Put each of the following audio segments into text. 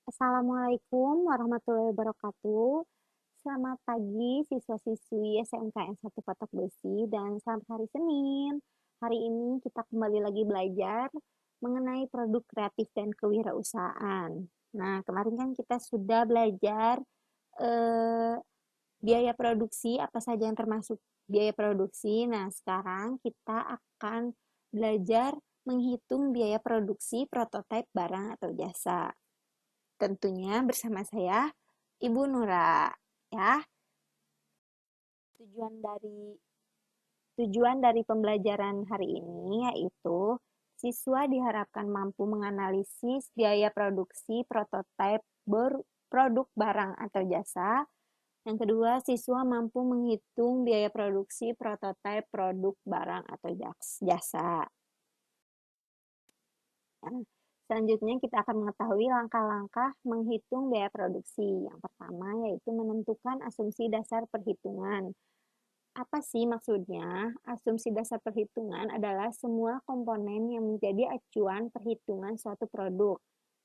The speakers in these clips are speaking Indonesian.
Assalamualaikum warahmatullahi wabarakatuh. Selamat pagi siswa-siswi SMKN 1 Patok Besi dan selamat hari Senin. Hari ini kita kembali lagi belajar mengenai produk kreatif dan kewirausahaan. Nah, kemarin kan kita sudah belajar biaya produksi, apa saja yang termasuk biaya produksi. Nah, sekarang kita akan belajar menghitung biaya produksi prototipe barang atau jasa. Tentunya bersama saya, Ibu Nura, ya. Tujuan dari pembelajaran hari ini yaitu siswa diharapkan mampu menganalisis biaya produksi prototipe produk barang atau jasa. Yang kedua, siswa mampu menghitung biaya produksi prototipe produk barang atau jasa. Nah, selanjutnya kita akan mengetahui langkah-langkah menghitung biaya produksi. Yang pertama yaitu menentukan asumsi dasar perhitungan. Apa sih maksudnya? Asumsi dasar perhitungan adalah semua komponen yang menjadi acuan perhitungan suatu produk.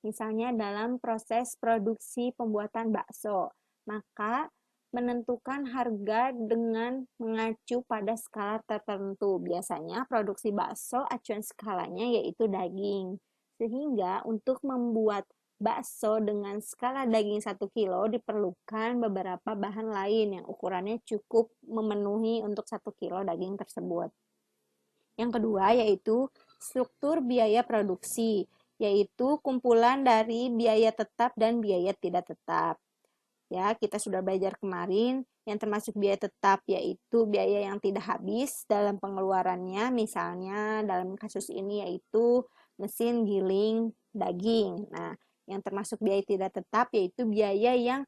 Misalnya dalam proses produksi pembuatan bakso, maka menentukan harga dengan mengacu pada skala tertentu. Biasanya produksi bakso acuan skalanya yaitu daging. Sehingga untuk membuat bakso dengan skala daging 1 kilo diperlukan beberapa bahan lain yang ukurannya cukup memenuhi untuk 1 kilo daging tersebut. Yang kedua yaitu struktur biaya produksi, yaitu kumpulan dari biaya tetap dan biaya tidak tetap. Ya, kita sudah belajar kemarin yang termasuk biaya tetap yaitu biaya yang tidak habis dalam pengeluarannya, misalnya dalam kasus ini yaitu mesin giling daging. Nah, yang termasuk biaya tidak tetap yaitu biaya yang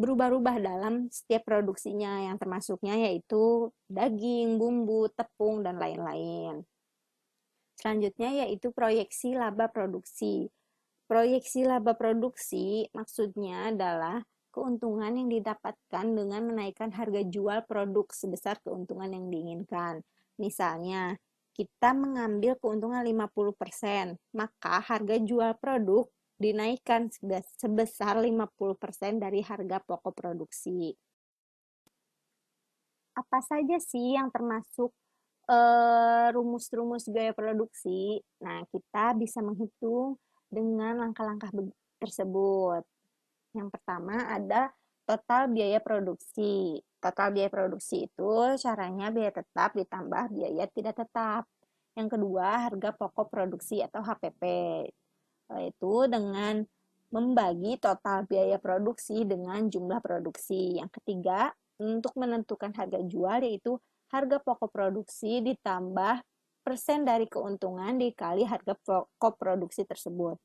berubah-ubah dalam setiap produksinya, yang termasuknya yaitu daging, bumbu, tepung, dan lain-lain. Selanjutnya yaitu proyeksi laba produksi. Proyeksi laba produksi maksudnya adalah keuntungan yang didapatkan dengan menaikkan harga jual produk sebesar keuntungan yang diinginkan. Misalnya, kita mengambil keuntungan 50%, maka harga jual produk dinaikkan sebesar 50% dari harga pokok produksi. Apa saja sih yang termasuk rumus-rumus biaya produksi? Nah, kita bisa menghitung dengan langkah-langkah tersebut. Yang pertama ada total biaya produksi. Total biaya produksi itu caranya biaya tetap ditambah biaya tidak tetap. Yang kedua, harga pokok produksi atau HPP. Yaitu dengan membagi total biaya produksi dengan jumlah produksi. Yang ketiga, untuk menentukan harga jual yaitu harga pokok produksi ditambah persen dari keuntungan dikali harga pokok produksi tersebut.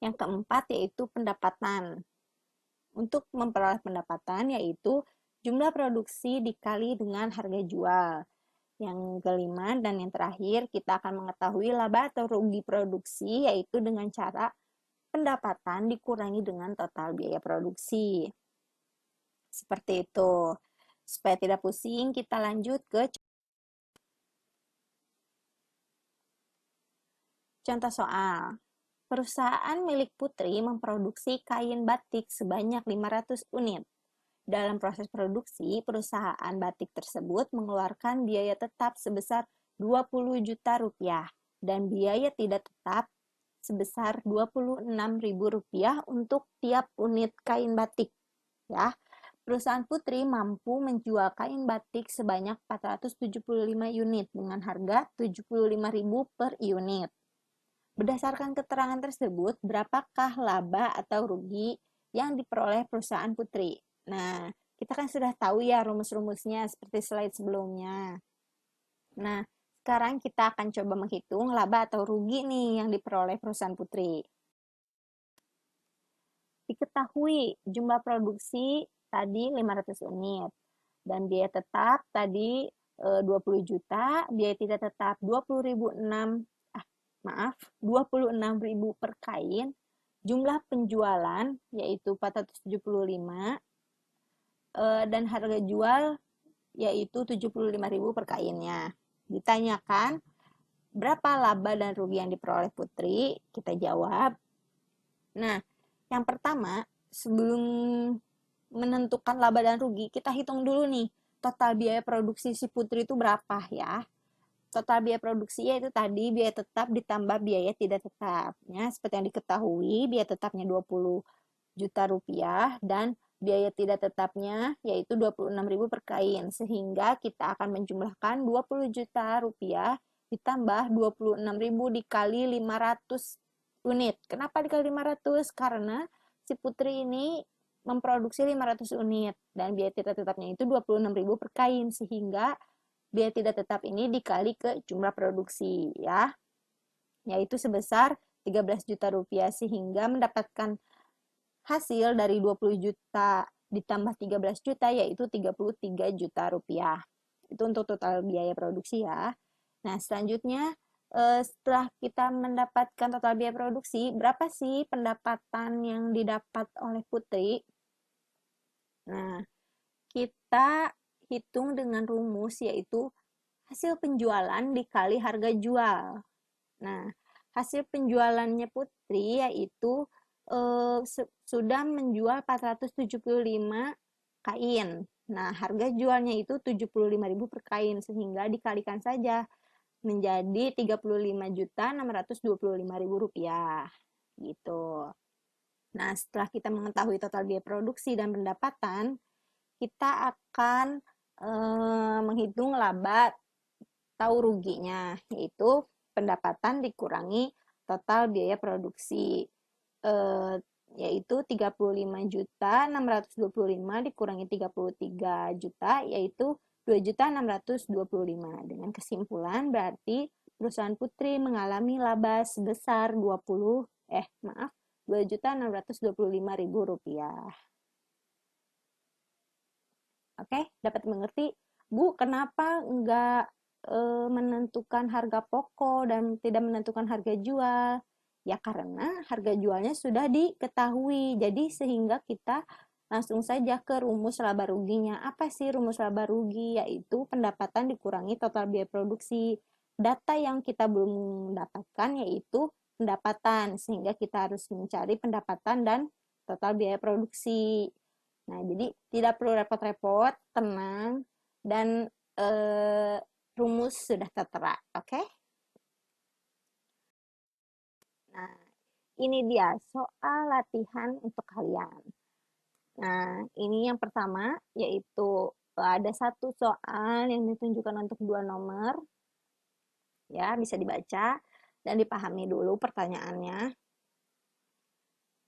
Yang keempat yaitu pendapatan. Untuk memperoleh pendapatan yaitu jumlah produksi dikali dengan harga jual. Yang kelima dan yang terakhir kita akan mengetahui laba atau rugi produksi yaitu dengan cara pendapatan dikurangi dengan total biaya produksi. Seperti itu. Supaya tidak pusing, kita lanjut ke contoh soal. Perusahaan milik Putri memproduksi kain batik sebanyak 500 unit. Dalam proses produksi, perusahaan batik tersebut mengeluarkan biaya tetap sebesar 20 juta rupiah dan biaya tidak tetap sebesar Rp26.000 untuk tiap unit kain batik. Ya, perusahaan Putri mampu menjual kain batik sebanyak 475 unit dengan harga Rp75.000 per unit. Berdasarkan keterangan tersebut, berapakah laba atau rugi yang diperoleh perusahaan Putri? Nah, kita kan sudah tahu ya rumus-rumusnya seperti slide sebelumnya. Nah, sekarang kita akan coba menghitung laba atau rugi nih yang diperoleh perusahaan Putri. Diketahui jumlah produksi tadi 500 unit dan biaya tetap tadi 20 juta, biaya tidak tetap 26.000 per kain, jumlah penjualan yaitu 475 dan harga jual yaitu 75.000 per kainnya. Ditanyakan berapa laba dan rugi yang diperoleh Putri? Kita jawab Nah, yang pertama, sebelum menentukan laba dan rugi, kita hitung dulu nih, total biaya produksi si Putri itu berapa ya. Total biaya produksi yaitu tadi biaya tetap ditambah biaya tidak tetap. Ya, seperti yang diketahui, biaya tetapnya 20 juta rupiah dan biaya tidak tetapnya yaitu 26.000 per kain. Sehingga kita akan menjumlahkan 20 juta rupiah ditambah 26.000 dikali 500 unit. Kenapa dikali 500? Karena si Putri ini memproduksi 500 unit dan biaya tidak tetapnya itu 26.000 per kain, sehingga biaya tidak tetap ini dikali ke jumlah produksi ya, yaitu sebesar 13 juta rupiah, sehingga mendapatkan hasil dari 20 juta ditambah 13 juta yaitu 33 juta rupiah. Itu untuk total biaya produksi ya. Nah, selanjutnya setelah kita mendapatkan total biaya produksi, berapa sih pendapatan yang didapat oleh Putri? Nah, kita hitung dengan rumus yaitu hasil penjualan dikali harga jual. Nah, hasil penjualannya Putri yaitu sudah menjual 475 kain. Nah, harga jualnya itu 75.000 per kain, sehingga dikalikan saja menjadi 35.625.000 rupiah. Gitu. Nah, setelah kita mengetahui total biaya produksi dan pendapatan, kita akan menghitung laba atau ruginya, yaitu pendapatan dikurangi total biaya produksi, yaitu 35.625 dikurangi 33 juta, yaitu 2.625. Dengan kesimpulan berarti perusahaan Putri mengalami laba sebesar 2.625.000 rupiah. Oke, dapat mengerti? Bu, kenapa enggak menentukan harga pokok dan tidak menentukan harga jual? Ya karena harga jualnya sudah diketahui. Jadi sehingga kita langsung saja ke rumus laba ruginya. Apa sih rumus laba rugi? Yaitu pendapatan dikurangi total biaya produksi. Data yang kita belum dapatkan yaitu pendapatan, sehingga kita harus mencari pendapatan dan total biaya produksi. Nah, jadi tidak perlu repot-repot, tenang, dan rumus sudah tertera, oke? Nah, ini dia soal latihan untuk kalian. Nah, ini yang pertama, yaitu ada satu soal yang ditunjukkan untuk 2 nomor, ya, bisa dibaca dan dipahami dulu pertanyaannya.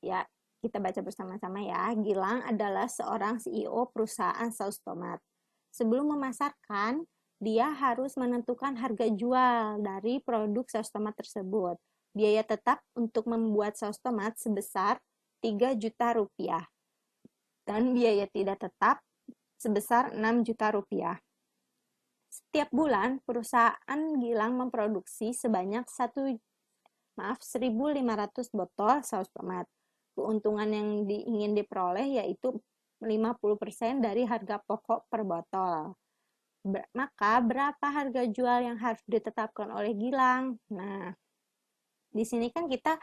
Ya, kita baca bersama-sama ya. Gilang adalah seorang CEO perusahaan saus tomat. Sebelum memasarkan, dia harus menentukan harga jual dari produk saus tomat tersebut. Biaya tetap untuk membuat saus tomat sebesar 3 juta rupiah. Dan biaya tidak tetap sebesar 6 juta rupiah. Setiap bulan, perusahaan Gilang memproduksi sebanyak 1.500 botol saus tomat. Keuntungan yang ingin diperoleh yaitu 50% dari harga pokok per botol. Maka berapa harga jual yang harus ditetapkan oleh Gilang? Nah, di sini kan kita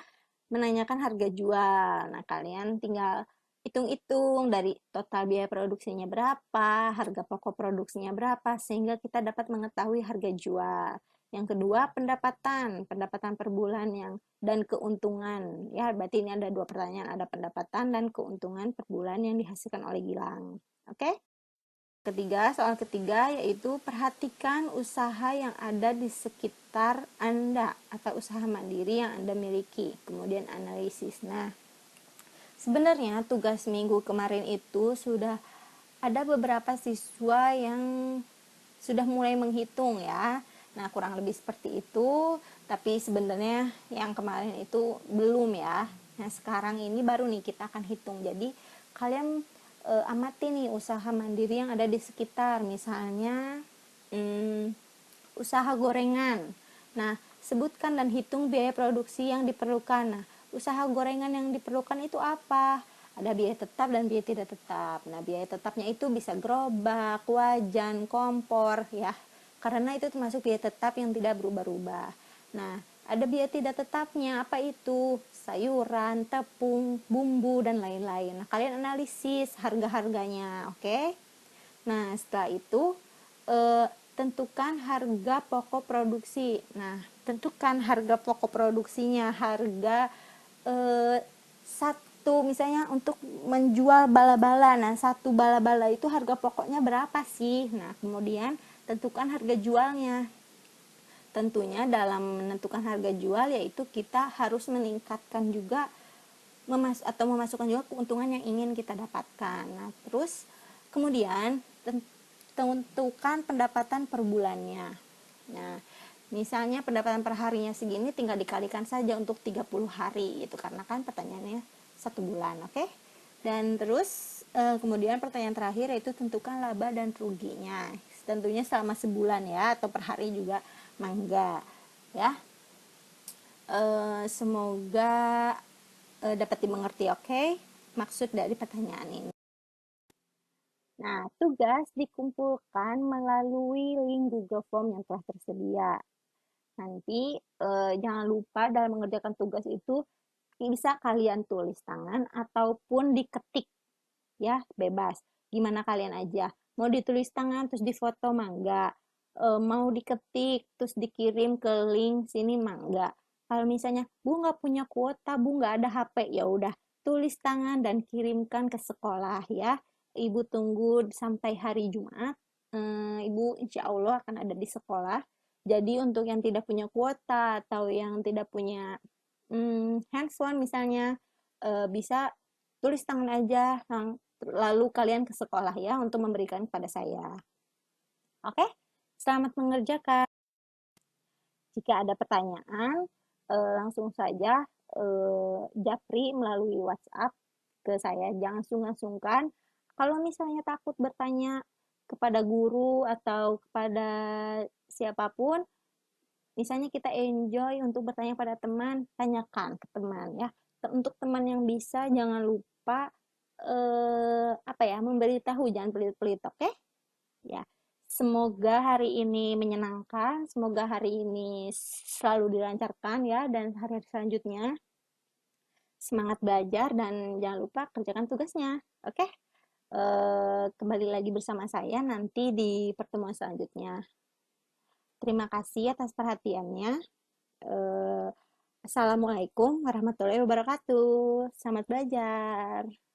menanyakan harga jual. Nah, kalian tinggal hitung-hitung dari total biaya produksinya berapa, harga pokok produksinya berapa, sehingga kita dapat mengetahui harga jual. Yang kedua, pendapatan per bulan dan keuntungan. Ya, berarti ini ada 2 pertanyaan, ada pendapatan dan keuntungan per bulan yang dihasilkan oleh Gilang. Oke? Soal ketiga yaitu perhatikan usaha yang ada di sekitar Anda atau usaha mandiri yang Anda miliki. Kemudian analisis. Nah, sebenarnya tugas minggu kemarin itu sudah ada beberapa siswa yang sudah mulai menghitung ya. Nah, kurang lebih seperti itu, tapi sebenarnya yang kemarin itu belum ya. Nah, sekarang ini baru nih kita akan hitung. Jadi, kalian amati nih usaha mandiri yang ada di sekitar, misalnya usaha gorengan. Nah, sebutkan dan hitung biaya produksi yang diperlukan. Nah, usaha gorengan yang diperlukan itu apa? Ada biaya tetap dan biaya tidak tetap. Nah, biaya tetapnya itu bisa gerobak, wajan, kompor ya. Karena itu termasuk biaya tetap yang tidak berubah-ubah. Nah, ada biaya tidak tetapnya, apa itu? sayuran, tepung, bumbu, dan lain-lain. Nah, kalian analisis harga-harganya, oke? Nah, setelah itu tentukan harga pokok produksi. Nah, tentukan harga pokok produksinya, harga satu misalnya untuk menjual bala-bala. Nah, satu bala-bala itu harga pokoknya berapa sih? Nah, kemudian tentukan harga jualnya. Tentunya dalam menentukan harga jual yaitu kita harus meningkatkan juga atau memasukkan juga keuntungan yang ingin kita dapatkan. Nah, terus kemudian tentukan pendapatan per bulannya. Nah, misalnya pendapatan per harinya segini, tinggal dikalikan saja untuk 30 hari itu karena kan pertanyaannya 1 bulan, oke? Dan terus kemudian pertanyaan terakhir yaitu tentukan laba dan ruginya. Tentunya selama sebulan ya, atau per hari juga mangga ya. Semoga dapat dimengerti, oke? Maksud dari pertanyaan ini. Nah, tugas dikumpulkan melalui link Google Form yang telah tersedia. Nanti jangan lupa dalam mengerjakan tugas itu bisa kalian tulis tangan ataupun diketik ya, bebas. Gimana kalian aja. Mau ditulis tangan terus difoto mangga. Mau diketik terus dikirim ke link sini mangga. Kalau misalnya Bu nggak punya kuota, Bu nggak ada HP, ya udah tulis tangan dan kirimkan ke sekolah ya. Ibu tunggu sampai hari Jumat. Ibu insya Allah akan ada di sekolah. Jadi untuk yang tidak punya kuota atau yang tidak punya handphone misalnya, bisa tulis tangan aja, lalu kalian ke sekolah ya untuk memberikan kepada saya. Oke, selamat mengerjakan. Jika ada pertanyaan, langsung saja japri melalui WhatsApp ke saya. Jangan sungkan-sungkan. Kalau misalnya takut bertanya kepada guru atau kepada siapapun, misalnya kita enjoy untuk bertanya pada teman, tanyakan ke teman ya. Untuk teman yang bisa, jangan lupa memberitahu, jangan pelit-pelit, oke? Ya. Semoga hari ini menyenangkan, semoga hari ini selalu dilancarkan ya, dan hari-hari selanjutnya semangat belajar dan jangan lupa kerjakan tugasnya, oke? Kembali lagi bersama saya nanti di pertemuan selanjutnya. Terima kasih atas perhatiannya. Assalamualaikum warahmatullahi wabarakatuh. Selamat belajar.